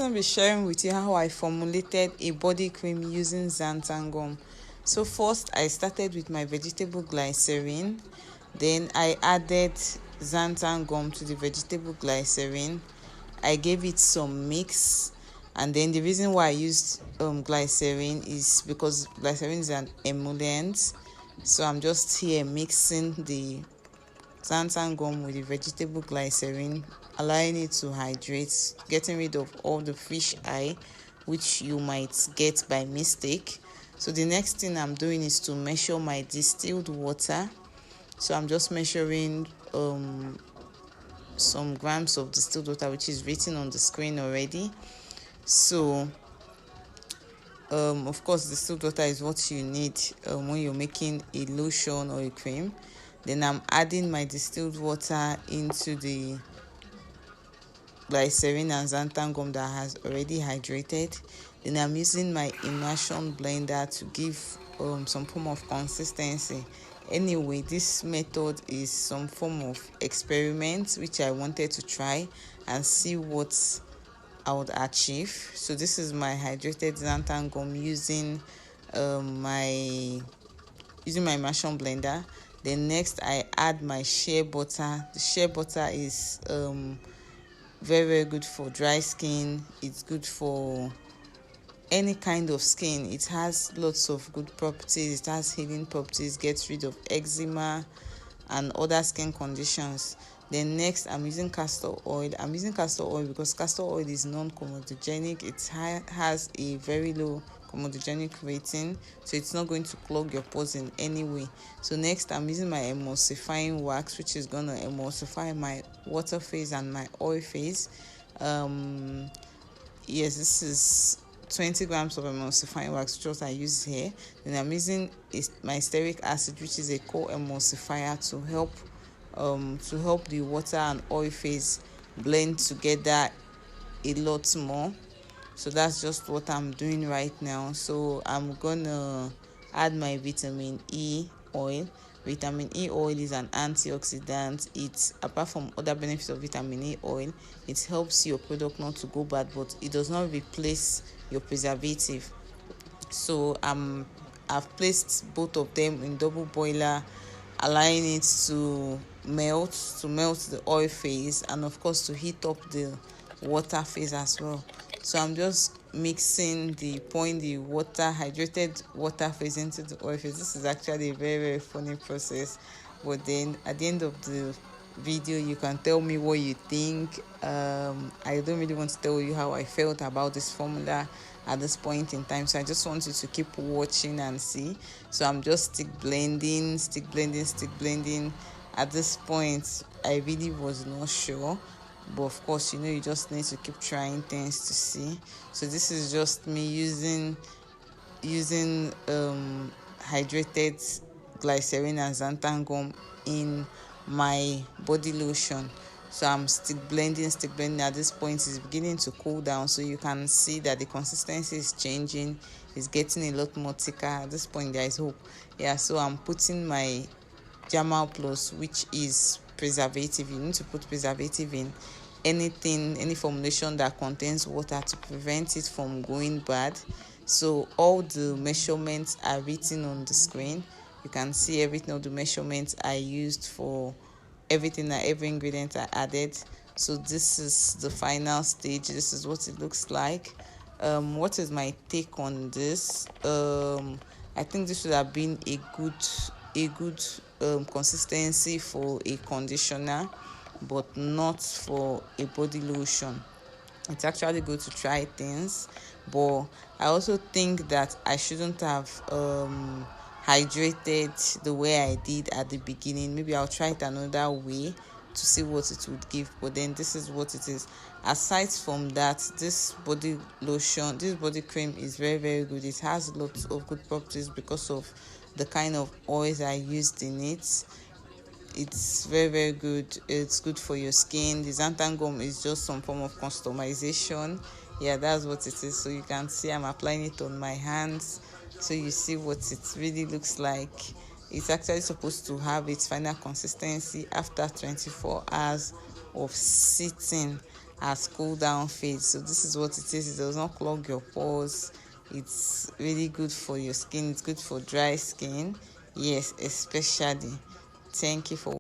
going to be sharing with you how I formulated a body cream using xanthan gum. So first I started with my vegetable glycerin, then I added xanthan gum to the vegetable glycerin. I gave it some mix, and then the reason why I used glycerin is because glycerin is an emollient. So I'm just here mixing the xanthan gum with the vegetable glycerin, allowing it to hydrate, getting rid of all the fish eye which you might get by mistake. So the next thing I'm doing is to measure my distilled water. So I'm just measuring some grams of distilled water, which is written on the screen already. So of course distilled water is what you need when you're making a lotion or a cream. Then I'm adding my distilled water into the glycerin and xanthan gum that has already hydrated. Then I'm using my immersion blender to give some form of consistency. Anyway, this method is some form of experiment which I wanted to try and see what I would achieve. So this is my hydrated xanthan gum using my immersion blender. Then next I add my shea butter. The shea butter is very good for dry skin. It's good for any kind of skin. It has lots of good properties. It has healing properties, gets rid of eczema and other skin conditions. Then next I'm using castor oil. I'm using castor oil because castor oil is non-comedogenic. It has a very low comedogenic rating, so it's not going to clog your pores in any way. So next I'm using my emulsifying wax, which is going to emulsify my water phase and my oil phase. Yes, this is 20 grams of emulsifying wax, which is what I use here. Then I'm using my stearic acid, which is a co-emulsifier to help the water and oil phase blend together a lot more. So that's just what I'm doing right now. So I'm gonna add my vitamin E oil. Vitamin E oil is an antioxidant. It's, apart from other benefits of vitamin E oil, it helps your product not to go bad, but it does not replace your preservative. So I've placed both of them in double boiler, allowing it to melt the oil phase, and of course to heat up the water phase as well. So I'm just pouring the hydrated water phase into the oil phase. This is actually a very funny process, but then at the end of the video you can tell me what you think. I don't really want to tell you how I felt about this formula at this point in time, so I just want you to keep watching and see. So I'm just stick blending. At this point I really was not sure, but of course you just need to keep trying things to see. So this is just me using hydrated glycerin and xanthan gum in my body lotion. So I'm stick blending. At this point it's beginning to cool down, so you can see that the consistency is changing. It's getting a lot more thicker. At this point there is hope. So I'm putting my Jamal Plus, which is preservative. You need to put preservative in any formulation that contains water to prevent it from going bad. So all the measurements are written on the screen. You can see everything, all the measurements I used for everything, every ingredient I added. So this is the final stage. This is what it looks like. What is my take on this? I think this should have been a good consistency for a conditioner, but not for a body lotion. It's actually good to try things, but I also think that I shouldn't have hydrated the way I did at the beginning. Maybe I'll try it another way to see what it would give, but then this is what it is. Aside from that, this body cream is very good. It has lots of good properties because of the kind of oils I used in it. It's very good. It's good for your skin. The xanthan gum is just some form of customization. That's what it is. So you can see I'm applying it on my hands, so you see what it really looks like. It's actually supposed to have its final consistency after 24 hours of sitting. as cool down face. So this is what it is. It does not clog your pores. It's really good for your skin. It's good for dry skin. Yes, especially. Thank you for